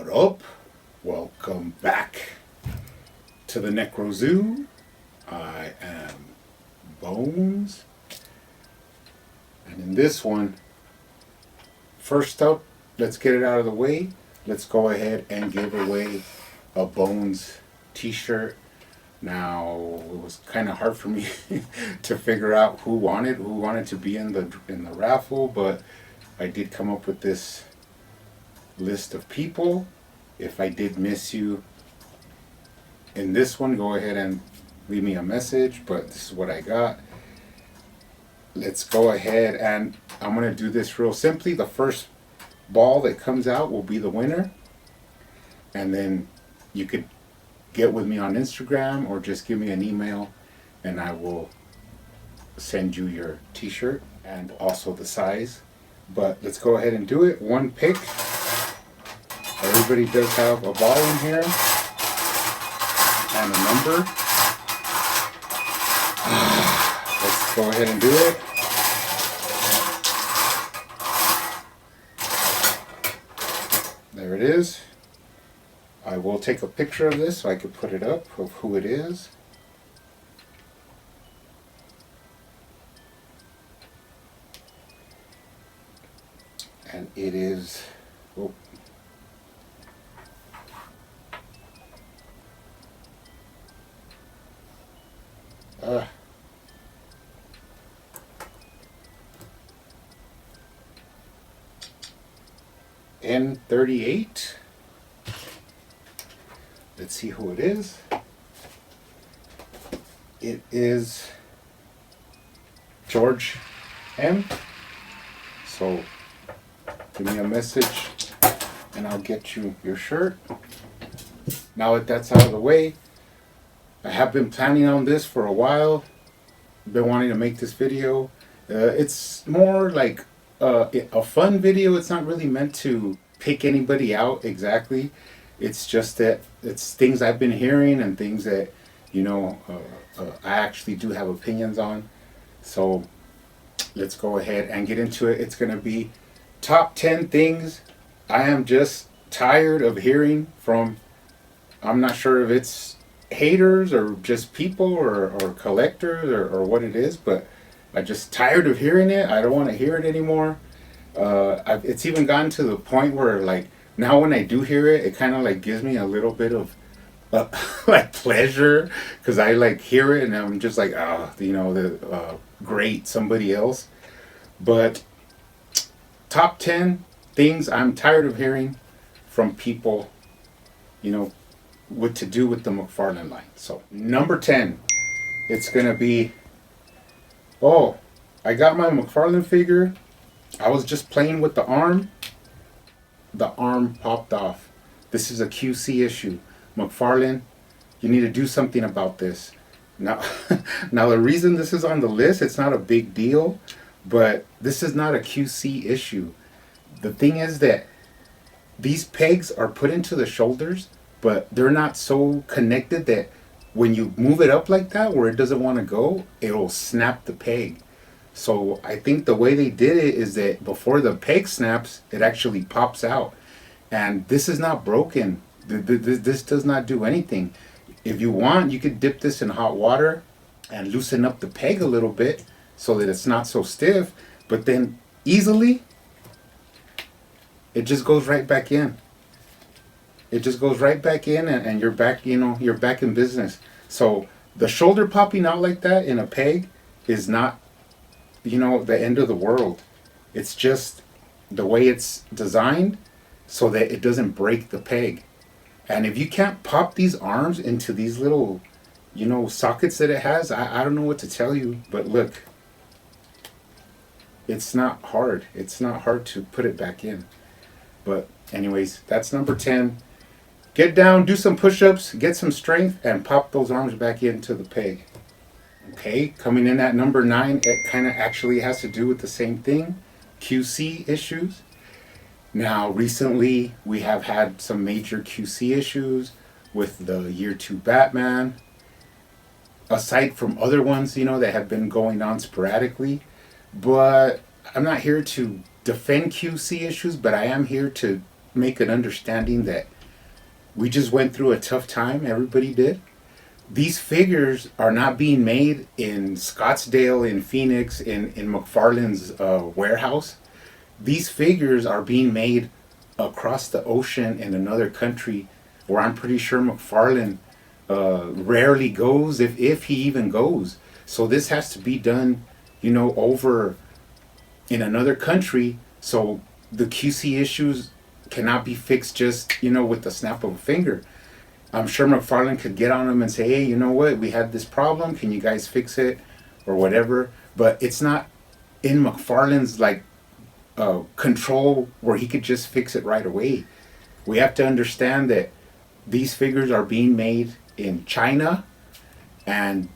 What up? Welcome back to the Necro Zoo. I am Bones. And in this one, first up, let's get it out of the way. Let's go ahead and give away a Bones t-shirt. Now, it was kind of hard for me to figure out who wanted to be in the raffle, but I did come up with this list of people. If I did miss you in this one, go ahead and leave me a message, but this is what I got. Let's go ahead and I'm going to do this real simply. The first ball that comes out will be the winner, and then you could get with me on Instagram or just give me an email and I will send you your t-shirt and also the size. But let's go ahead and do it. One pick. Everybody does have a ball in here and a number. Let's go ahead and do it. There it is. I will take a picture of this so I could put it up of who it is. And it is, oh, N38. Let's see who it is. It is George M. So give me a message and I'll get you your shirt. Now that that's out of the way, I have been planning on this for a while. Been wanting to make this video. It's more like a fun video. It's not really meant to pick anybody out exactly. It's just that it's things I've been hearing and things that, I actually do have opinions on. So let's go ahead and get into it. It's going to be top 10 things I am just tired of hearing from. I'm not sure if it's haters or just people or collectors or what it is, but I'm just tired of hearing it. I don't want to hear it anymore. It's even gotten to the point where, like, now when I do hear it, it kind of like gives me a little bit of like pleasure, because I like hear it and I'm just like, great, somebody else. But top 10 things I'm tired of hearing from people, what to do with the McFarlane line. So number 10, it's gonna be, oh, I got my McFarlane figure. I was just playing with the arm. The arm popped off. This is a QC issue. McFarlane, you need to do something about this. Now, now the reason this is on the list, it's not a big deal, but this is not a QC issue. The thing is that these pegs are put into the shoulders, but they're not so connected that when you move it up like that, where it doesn't want to go, it'll snap the peg. So I think the way they did it is that before the peg snaps, it actually pops out. And this is not broken. This does not do anything. If you want, you could dip this in hot water and loosen up the peg a little bit so that it's not so stiff. But then easily, it just goes right back in. It just goes right back in and you're back, you're back in business. So the shoulder popping out like that in a peg is not, the end of the world. It's just the way it's designed so that it doesn't break the peg. And if you can't pop these arms into these little, sockets that it has, I don't know what to tell you, but look, it's not hard. It's not hard to put it back in. But anyways, that's number 10. Get down, do some push-ups, get some strength, and pop those arms back into the peg. Okay, coming in at number 9, it kind of actually has to do with the same thing, QC issues. Now, recently, we have had some major QC issues with the Year 2 Batman. Aside from other ones, that have been going on sporadically. But I'm not here to defend QC issues, but I am here to make an understanding that We just went through a tough time. Everybody did. These figures are not being made in Scottsdale, in Phoenix, in McFarlane's warehouse. These figures are being made across the ocean in another country where I'm pretty sure McFarlane rarely goes, if he even goes. So this has to be done, over in another country. So the QC issues cannot be fixed just, with the snap of a finger. I'm sure McFarlane could get on them and say, hey, you know what, we had this problem, can you guys fix it, or whatever. But it's not in McFarlane's control where he could just fix it right away. We have to understand that these figures are being made in China, and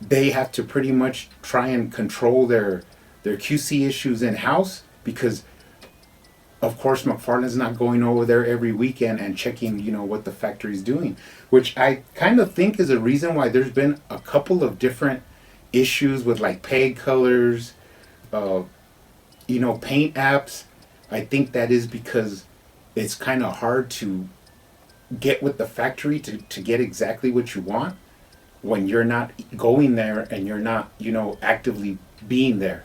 they have to pretty much try and control their QC issues in house, because of course McFarlane's not going over there every weekend and checking what the factory's doing, which I kind of think is a reason why there's been a couple of different issues with like peg colors, paint apps. I think that is because it's kind of hard to get with the factory to get exactly what you want when you're not going there and you're not, actively being there.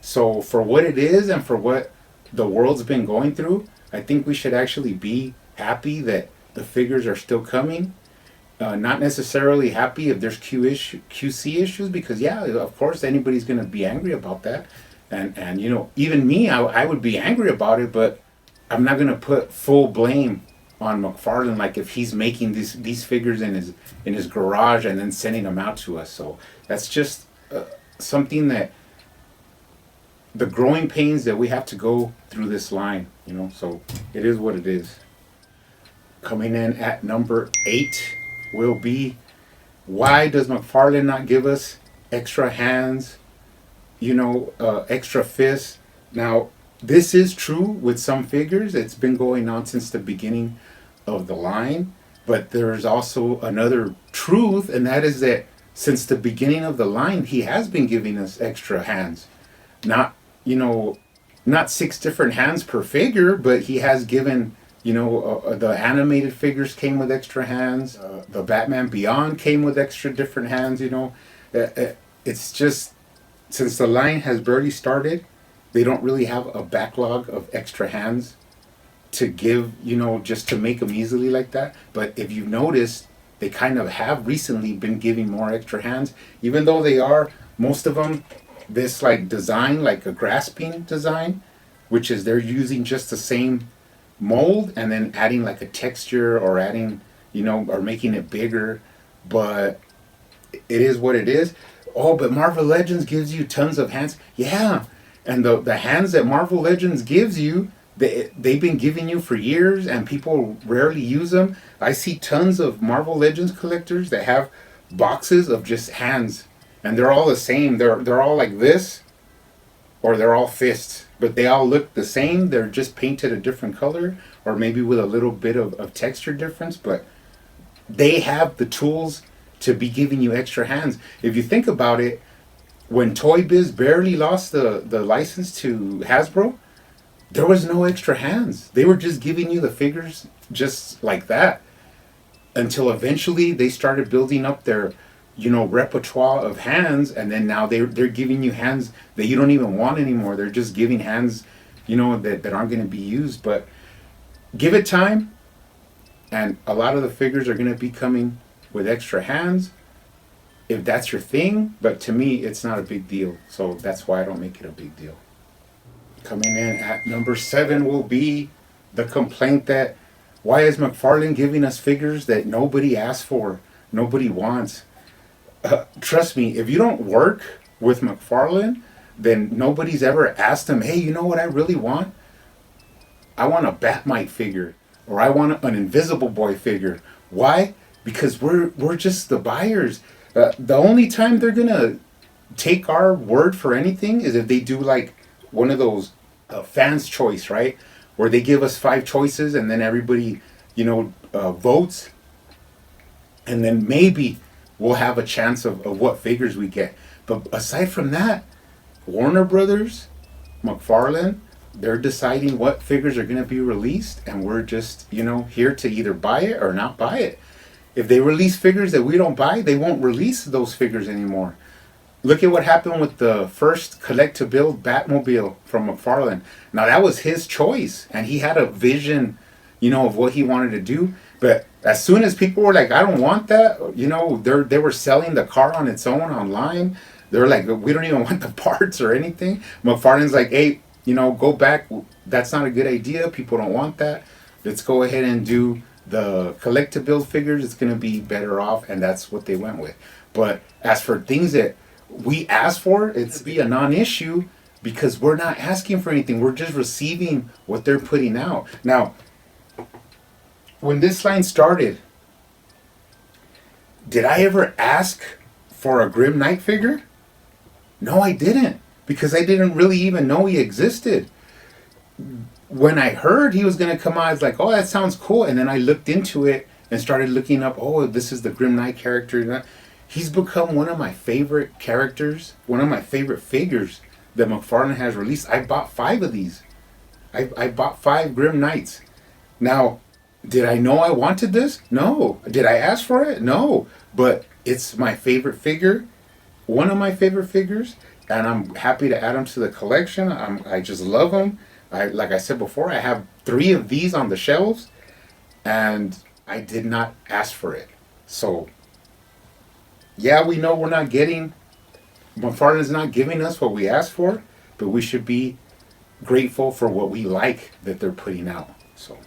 So for what it is and for what the world's been going through, I think we should actually be happy that the figures are still coming. Not necessarily happy if there's QC issues, because yeah, of course anybody's going to be angry about that. And even me, I would be angry about it, but I'm not going to put full blame on McFarlane, like if he's making these figures in his garage and then sending them out to us. So that's just something that the growing pains that we have to go through this line, so it is what it is. Coming in at number 8 will be, why does McFarlane not give us extra hands, extra fists? Now, this is true with some figures. It's been going on since the beginning of the line, but there's also another truth, and that is that since the beginning of the line, he has been giving us extra hands. Not 6 different hands per figure, but he has given, the animated figures came with extra hands. The Batman Beyond came with extra different hands, It's just, since the line has barely started, they don't really have a backlog of extra hands to give, just to make them easily like that. But if you've noticed, they kind of have recently been giving more extra hands, even though they are, most of them, this design, like a grasping design, which is they're using just the same mold and then adding like a texture or adding, or making it bigger. But it is what it is. Oh, but Marvel Legends gives you tons of hands. Yeah, and the hands that Marvel Legends gives you, they've been giving you for years, and people rarely use them. I see tons of Marvel Legends collectors that have boxes of just hands, and they're all the same. They're all like this, or they're all fists, but they all look the same. They're just painted a different color, or maybe with a little bit of texture difference, but they have the tools to be giving you extra hands. If you think about it, when Toy Biz barely lost the license to Hasbro, there was no extra hands. They were just giving you the figures just like that, until eventually they started building up their repertoire of hands, and then now they're giving you hands that you don't even want anymore. They're just giving hands that aren't going to be used. But give it time, and a lot of the figures are going to be coming with extra hands, if that's your thing. But to me, it's not a big deal, so that's why I don't make it a big deal. Coming in at number 7 will be the complaint that, why is McFarlane giving us figures that nobody asked for, nobody wants? Trust me, if you don't work with McFarlane, then nobody's ever asked him, hey, you know what I really want? I want a Batmite figure, or I want an Invisible Boy figure. Why? Because we're just the buyers. The only time they're gonna take our word for anything is if they do like one of those fans choice, right? Where they give us 5 choices and then everybody, votes. And then maybe we'll have a chance of what figures we get. But aside from that, Warner Brothers, McFarlane, they're deciding what figures are going to be released, and we're just, here to either buy it or not buy it. If they release figures that we don't buy, they won't release those figures anymore. Look at what happened with the first collect to build Batmobile from McFarlane. Now that was his choice, and he had a vision, of what he wanted to do. But as soon as people were like, "I don't want that," they were selling the car on its own online. They're like, "We don't even want the parts or anything." McFarlane's like, "Hey, go back. That's not a good idea. People don't want that. Let's go ahead and do the collect to build figures. It's going to be better off," and that's what they went with. But as for things that we ask for, it's be a non-issue because we're not asking for anything. We're just receiving what they're putting out. Now, when this line started, did I ever ask for a Grim Knight figure? No, I didn't, because I didn't really even know he existed. When I heard he was going to come out, I was like, "Oh, that sounds cool." And then I looked into it and started looking up, "Oh, this is the Grim Knight character." He's become one of my favorite characters, one of my favorite figures that McFarlane has released. I bought 5 of these. I bought 5 Grim Knights. Now, did I know I wanted this? No. Did I ask for it? No. But it's my favorite figure, one of my favorite figures, and I'm happy to add them to the collection. I just love them. Like I said before, I have 3 of these on the shelves, and I did not ask for it. So, yeah, we know we're not getting, McFarlane's not giving us what we asked for, but we should be grateful for what we like that they're putting out. So,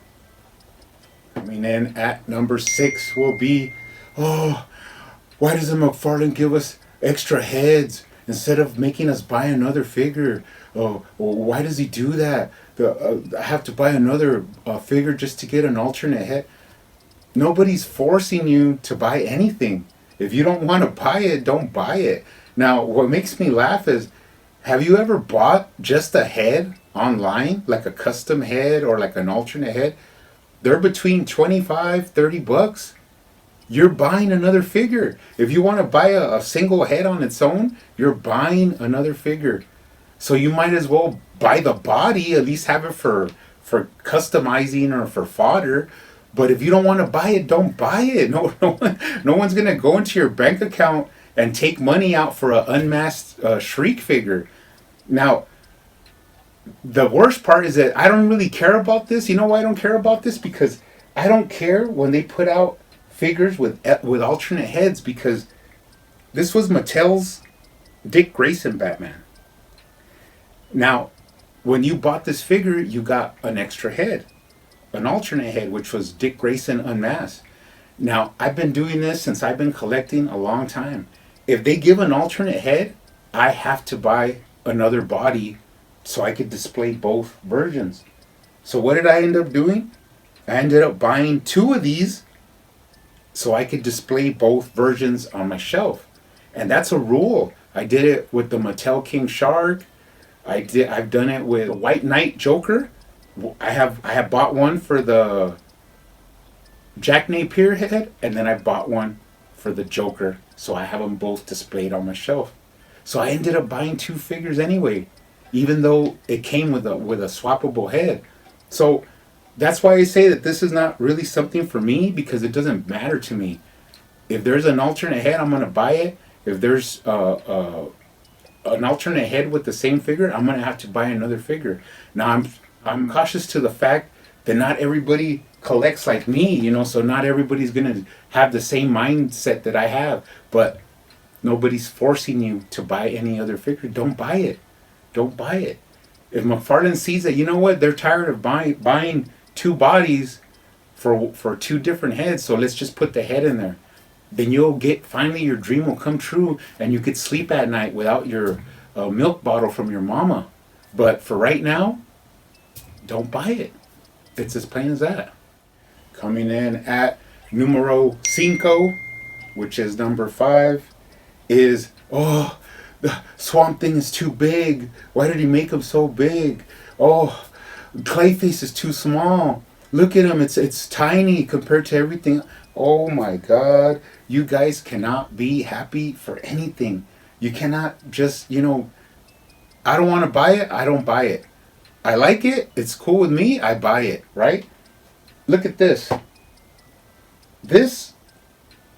coming in at number 6 will be, why doesn't McFarlane give us extra heads instead of making us buy another figure? Oh, why does he do that? I have to buy another figure just to get an alternate head. Nobody's forcing you to buy anything. If you don't want to buy it, don't buy it. Now, what makes me laugh is, have you ever bought just a head online, like a custom head or like an alternate head? They're between $25, $30. You're buying another figure. If you want to buy a single head on its own, you're buying another figure. So you might as well buy the body, at least have it for customizing or for fodder. But if you don't want to buy it, don't buy it. No one's going to go into your bank account and take money out for an unmasked Shriek figure. Now, the worst part is that I don't really care about this. You know why I don't care about this? Because I don't care when they put out figures with alternate heads, because this was Mattel's Dick Grayson Batman. Now, when you bought this figure, you got an extra head, an alternate head, which was Dick Grayson unmasked. Now, I've been doing this since I've been collecting a long time. If they give an alternate head, I have to buy another body so I could display both versions. So what did I end up doing? I ended up buying 2 of these so I could display both versions on my shelf. And that's a rule. I did it with the Mattel King Shark. I've done it with White Knight Joker. I have bought one for the Jack Napier head, and then I bought one for the Joker. So I have them both displayed on my shelf. So I ended up buying 2 figures anyway, even though it came with a swappable head. So that's why I say that this is not really something for me, because it doesn't matter to me. If there's an alternate head, I'm going to buy it. If there's an alternate head with the same figure, I'm going to have to buy another figure. Now, I'm cautious to the fact that not everybody collects like me, so not everybody's going to have the same mindset that I have. But nobody's forcing you to buy any other figure. Don't buy it. Don't buy it. If McFarlane sees that, they're tired of buying 2 bodies for 2 different heads, so let's just put the head in there. Then finally your dream will come true, and you could sleep at night without your milk bottle from your mama. But for right now, don't buy it. It's as plain as that. Coming in at numero 5, which is number 5, is, the Swamp Thing is too big. Why did he make him so big? Clayface is too small. Look at him, it's tiny compared to everything. Oh my God, you guys cannot be happy for anything. You cannot just, I don't want to buy it, I don't buy it. I like it. It's cool with me. I buy it, right? Look at this. This,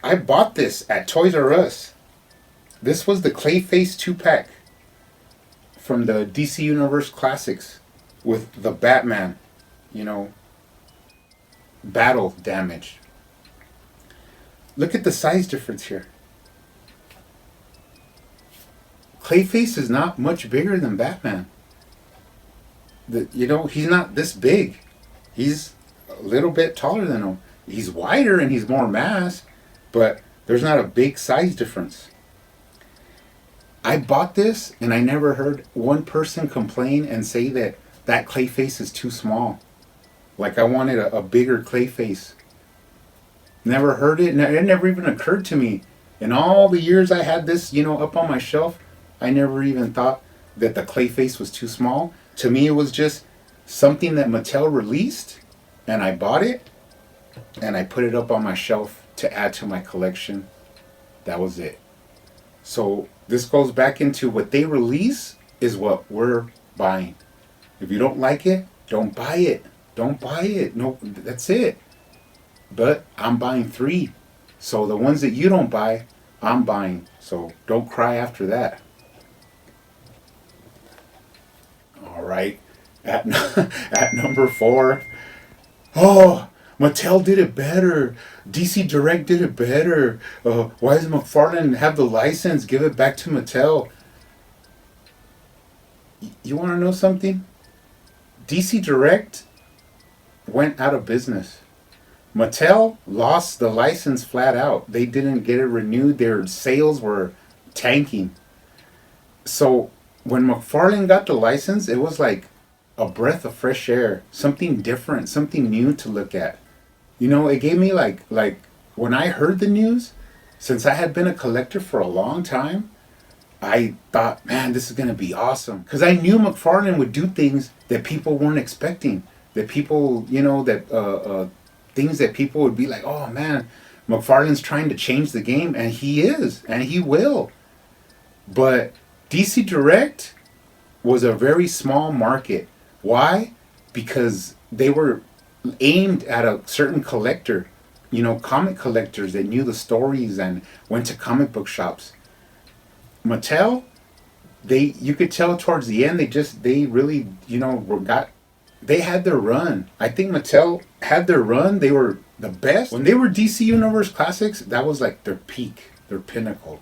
I bought this at Toys R Us. This was the Clayface 2-pack from the DC Universe Classics with the Batman, you know, battle damage. Look at the size difference here. Clayface is not much bigger than Batman. He's not this big. He's a little bit taller than him. He's wider and he's more mass, but there's not a big size difference. I bought this and I never heard one person complain and say that Clayface is too small. Like I wanted a bigger Clayface. Never heard it. It never even occurred to me. In all the years I had this, up on my shelf, I never even thought that the Clayface was too small. To me, it was just something that Mattel released, and I bought it, and I put it up on my shelf to add to my collection. That was it. So this goes back into what they release is what we're buying. If you don't like it, don't buy it. Don't buy it. No, that's it. But I'm buying 3. So the ones that you don't buy, I'm buying. So don't cry after that. All right. At number 4. Oh, Mattel did it better. DC Direct did it better. Why does McFarlane have the license? Give it back to Mattel. You want to know something? DC Direct went out of business. Mattel lost the license flat out. They didn't get it renewed. Their sales were tanking. So when McFarlane got the license, it was like a breath of fresh air, something different, something new to look at. It gave me like when I heard the news, since I had been a collector for a long time, I thought, man, this is going to be awesome. Because I knew McFarlane would do things that people weren't expecting. That people, things that people would be like, oh man, McFarlane's trying to change the game. And he is, and he will. But DC Direct was a very small market. Why? Because they were aimed at a certain collector, comic collectors that knew the stories and went to comic book shops. Mattel, you could tell towards the end, they really, they had their run. I think Mattel had their run. They were the best. When they were DC Universe Classics, that was like their peak, their pinnacle.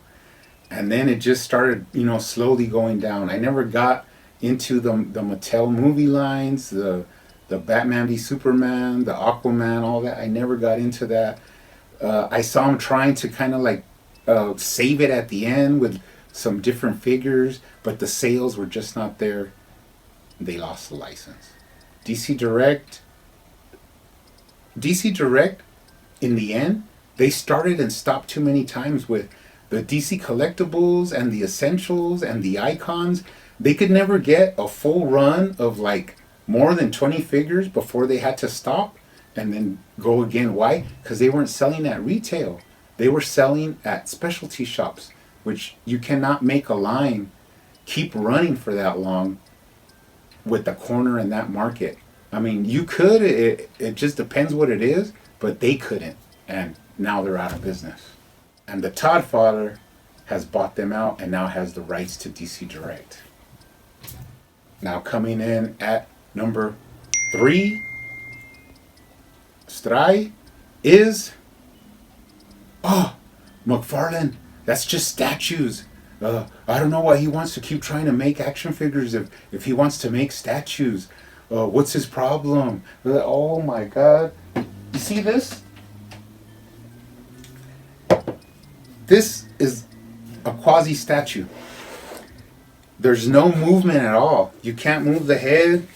And then it just started, slowly going down. I never got into the Mattel movie lines, the Batman v Superman, the Aquaman, all that. I never got into that. I saw them trying to kind of like save it at the end with some different figures, but the sales were just not there. They lost the license. DC Direct, in the end, they started and stopped too many times with the DC collectibles and the essentials and the icons. They could never get a full run of like more than 20 figures before they had to stop and then go again. Why? Because they weren't selling at retail. They were selling at specialty shops, which you cannot make a line keep running for that long with the corner in that market. I mean, you could, it just depends what it is, but they couldn't. And now they're out of business. And the Todd father has bought them out and now has the rights to DC Direct. Now coming in at number 3, Stray is, McFarlane, that's just statues. I don't know why he wants to keep trying to make action figures if he wants to make statues. What's his problem? Oh my God. You see this? This is a quasi statue. There's no movement at all. You can't move the head.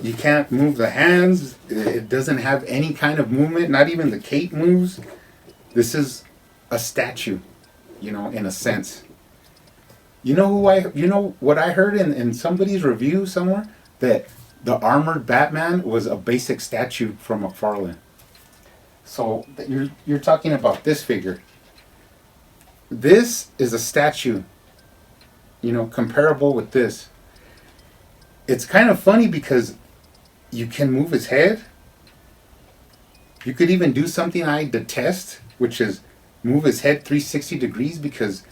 You can't move the hands. It doesn't have any kind of movement. Not even the cape moves. This is a statue, in a sense. You know what I heard in somebody's review somewhere? That the armored Batman was a basic statue from McFarlane. So you're talking about this figure. This is a statue, comparable with this. it's kind of funny because you can move his head. You could even do something I detest, which is move his head 360 degrees, because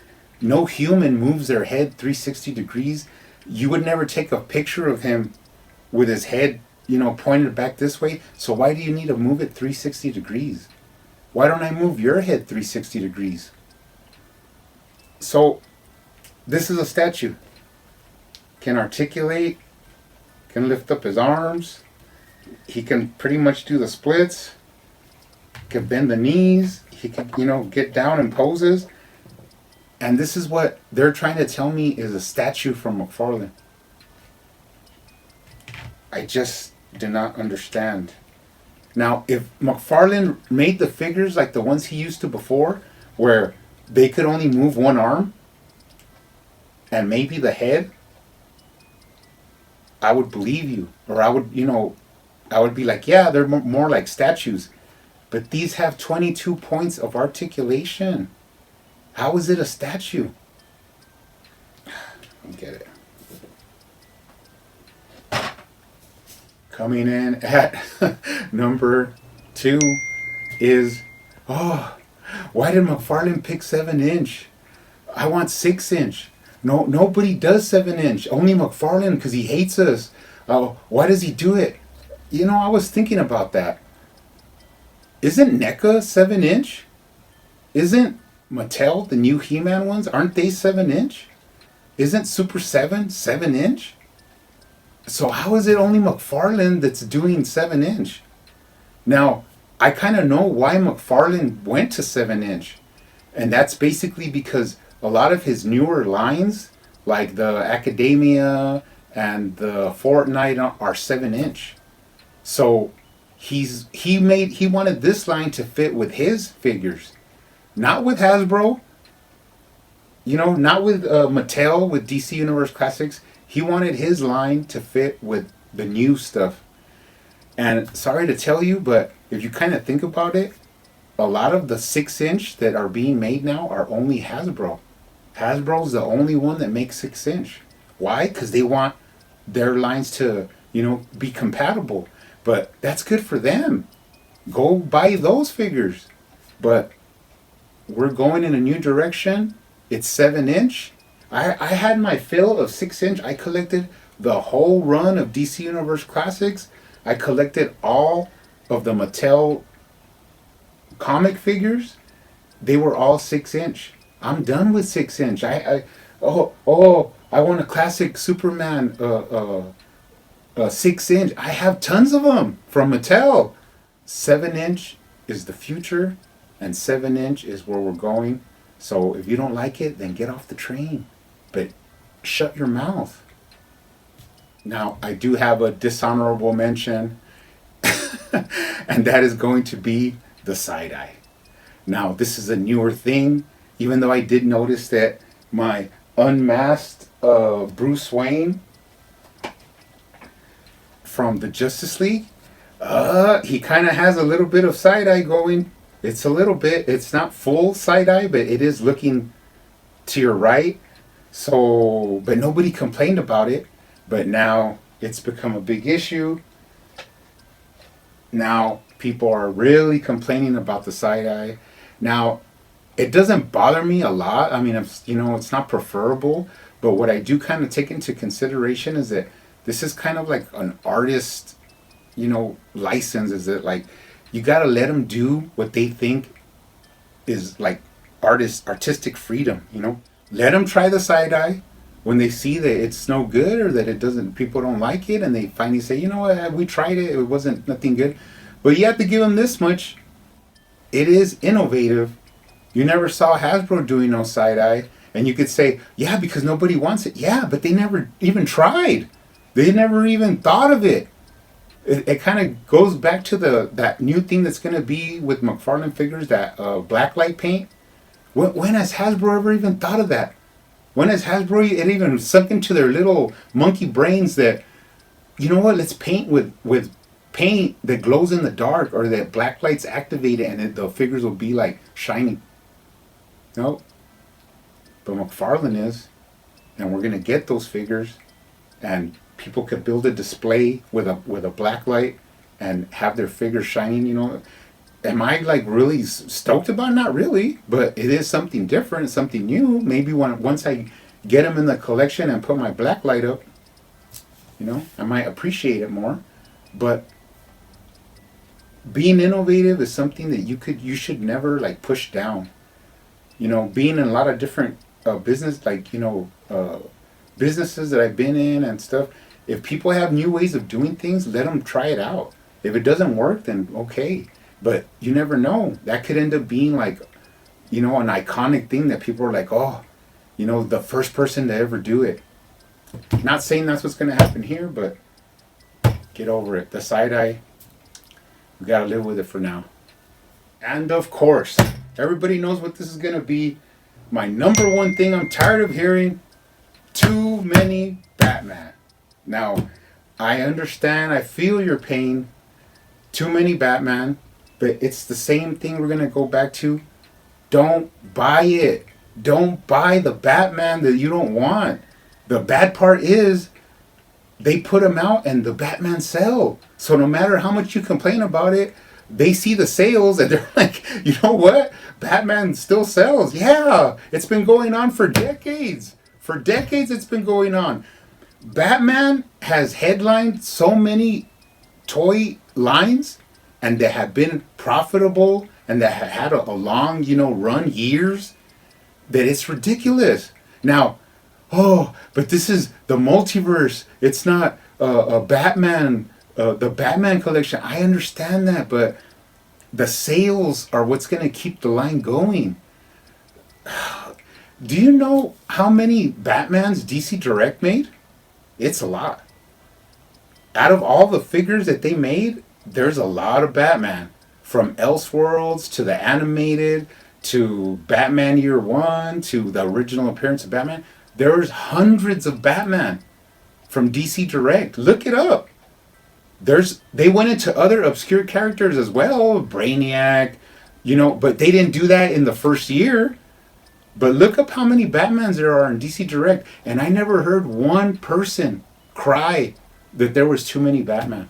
no human moves their head 360 degrees. You would never take a picture of him with his head, pointed back this way. So why do you need to move it 360 degrees? Why don't I move your head 360 degrees? So this is a statue. Can articulate, can lift up his arms. He can pretty much do the splits. Can bend the knees. He can, get down in poses. And this is what they're trying to tell me is a statue from McFarlane. I just do not understand. Now, if McFarlane made the figures like the ones he used to before, where they could only move one arm and maybe the head, I would believe you. Or I would be like, yeah, they're more like statues. But these have 22 points of articulation. How is it a statue? I don't get it. Coming in at number 2 is, why did McFarlane pick 7-inch? I want 6-inch. No, nobody does 7-inch. Only McFarlane, because he hates us. Why does he do it? I was thinking about that. Isn't NECA 7-inch? Isn't Mattel, the new He-Man ones, aren't they 7-inch? Isn't Super 7 7-inch? So how is it only McFarlane that's doing 7-inch? Now, I kind of know why McFarlane went to 7-inch. And that's basically because a lot of his newer lines, like the Academia and the Fortnite, are 7-inch. So he wanted this line to fit with his figures. Not with Hasbro, not with Mattel, with DC Universe Classics. He wanted his line to fit with the new stuff. And sorry to tell you, but if you kind of think about it, a lot of the 6-inch that are being made now are only Hasbro. Hasbro's the only one that makes 6-inch. Why? Because they want their lines to, be compatible. But that's good for them. Go buy those figures. But we're going in a new direction. It's 7-inch. I had my fill of 6-inch. I collected the whole run of DC Universe Classics. I collected all of the Mattel comic figures. They were all 6-inch. I'm done with 6-inch. I want a classic Superman 6-inch. I have tons of them from Mattel. 7-inch is the future, and 7-inch is where we're going. So if you don't like it, then get off the train. But shut your mouth. Now, I do have a dishonorable mention, and that is going to be the side-eye. Now, this is a newer thing, even though I did notice that my unmasked Bruce Wayne from the Justice League, he kind of has a little bit of side-eye going. It's a little bit, it's not full side-eye, but it is looking to your right. So, but nobody complained about it. But now it's become a big issue. Now people are really complaining about the side-eye. Now, it doesn't bother me a lot. I mean, it's not preferable. But what I do kind of take into consideration is that this is kind of like an artist, license. Is that like, you got to let them do what they think is like artistic freedom, Let them try the side-eye. When they see that it's no good or that people don't like it, and they finally say, you know what, we tried it, it wasn't nothing good. But you have to give them this much. It is innovative. You never saw Hasbro doing no side-eye. And you could say, yeah, because nobody wants it. Yeah, but they never even tried. They never even thought of it. It kind of goes back to that new thing that's going to be with McFarlane figures, that blacklight paint. When has Hasbro ever even thought of that? When has Hasbro it even sunk into their little monkey brains that, let's paint with paint that glows in the dark, or that black light's activated and the figures will be like shining. No. But McFarlane is. And we're going to get those figures. And people could build a display with a black light and have their figures shining, am I like really stoked about it? Not really, but it is something different, something new. Maybe once I get them in the collection and put my black light up, I might appreciate it more. But being innovative is something that you should never like push down. Being in a lot of different business, like businesses that I've been in and stuff. If people have new ways of doing things, let them try it out. If it doesn't work, then okay. But you never know. That could end up being like, an iconic thing that people are like, oh, the first person to ever do it. Not saying that's what's going to happen here, but get over it. The side eye, we got to live with it for now. And of course, everybody knows what this is going to be. My number one thing I'm tired of hearing, too many Batman. Now, I understand, I feel your pain. Too many Batman. But it's the same thing we're going to go back to. Don't buy it. Don't buy the Batman that you don't want. The bad part is they put them out and the Batman sell. So no matter how much you complain about it, they see the sales and they're like, you know what? Batman still sells. Yeah, it's been going on for decades. For decades it's been going on. Batman has headlined so many toy lines and that have been profitable and that have had a long, run, years, that it's ridiculous. Now, but this is the multiverse. It's not a Batman, the Batman collection. I understand that, but the sales are what's going to keep the line going. Do you know how many Batmans DC Direct made? It's a lot. Out of all the figures that they made, there's a lot of Batman. From Elseworlds to the animated to Batman Year One to the original appearance of Batman. There's hundreds of Batman from DC Direct. Look it up. They went into other obscure characters as well, Brainiac, but they didn't do that in the first year. But look up how many Batmans there are in DC Direct, and I never heard one person cry that there was too many Batman.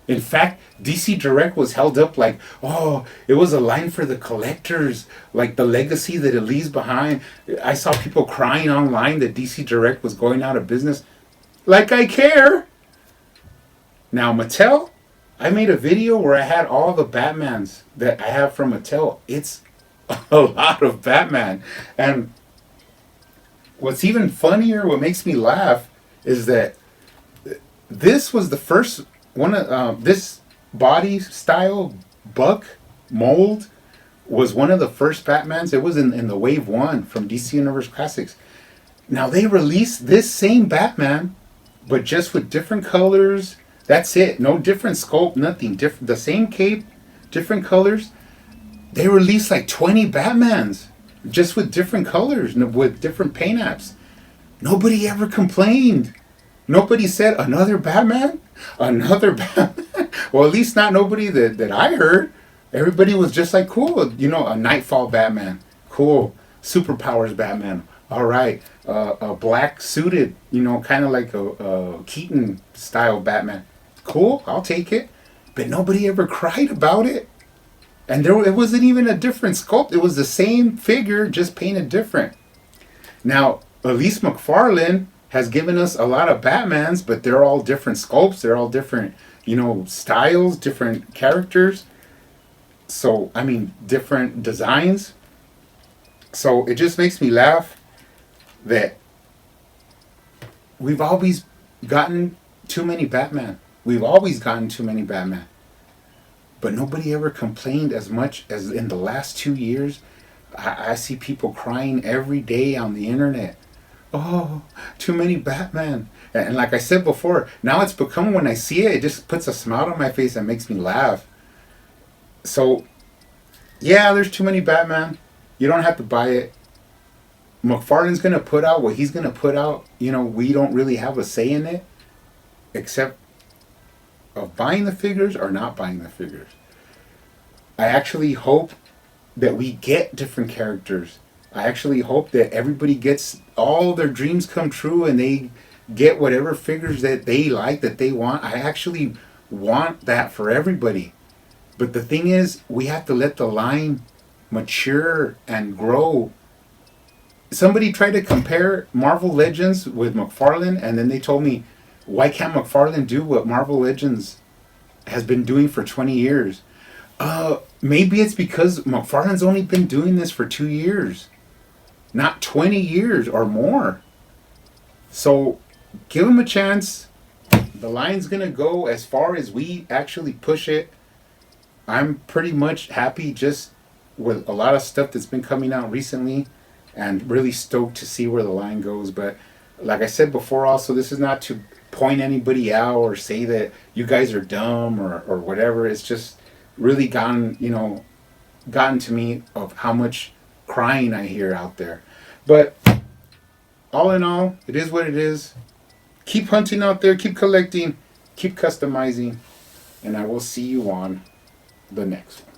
In fact, DC Direct was held up like, it was a line for the collectors, like the legacy that it leaves behind. I saw people crying online that DC Direct was going out of business. Like I care. Now, Mattel, I made a video where I had all the Batmans that I have from Mattel. It's a lot of Batman. And what's even funnier, what makes me laugh, is that this was the first one of this body style buck mold was one of the first Batmans. It was in the Wave 1 from DC Universe Classics. Now they released this same Batman, but just with different colors. That's it. No different sculpt, nothing. The same cape, different colors. They released like 20 Batmans just with different colors, with different paint apps. Nobody ever complained. Nobody said, another Batman? Another Batman? Well, at least not nobody that I heard. Everybody was just like, cool, a Nightfall Batman. Cool. Superpowers Batman. All right. A black suited, kind of like a Keaton style Batman. Cool, I'll take it. But nobody ever cried about it. And it wasn't even a different sculpt. It was the same figure, just painted different. Now, Elise McFarlane has given us a lot of Batmans, but they're all different sculpts. They're all different, styles, different characters. So, different designs. So it just makes me laugh that we've always gotten too many Batman. We've always gotten too many Batman. But nobody ever complained as much as in the last 2 years. I see people crying every day on the internet. Oh, too many Batman. And like I said before, now it's become, when I see it, it just puts a smile on my face and makes me laugh. So, yeah, there's too many Batman. You don't have to buy it. McFarlane's going to put out what he's going to put out. We don't really have a say in it, except of buying the figures or not buying the figures. I actually hope that we get different characters. I actually hope that everybody gets all their dreams come true and they get whatever figures that they like, that they want. I actually want that for everybody. But the thing is, we have to let the line mature and grow. Somebody tried to compare Marvel Legends with McFarlane, and then they told me, why can't McFarlane do what Marvel Legends has been doing for 20 years? Maybe it's because McFarlane's only been doing this for 2 years, not 20 years or more. So give him a chance. The line's going to go as far as we actually push it. I'm pretty much happy just with a lot of stuff that's been coming out recently, and really stoked to see where the line goes. But like I said before, also, this is not to point anybody out or say that you guys are dumb or whatever. It's just really gotten to me of how much crying I hear out there. But all in all, it is what it is. Keep hunting out there, keep collecting, keep customizing, and I will see you on the next one.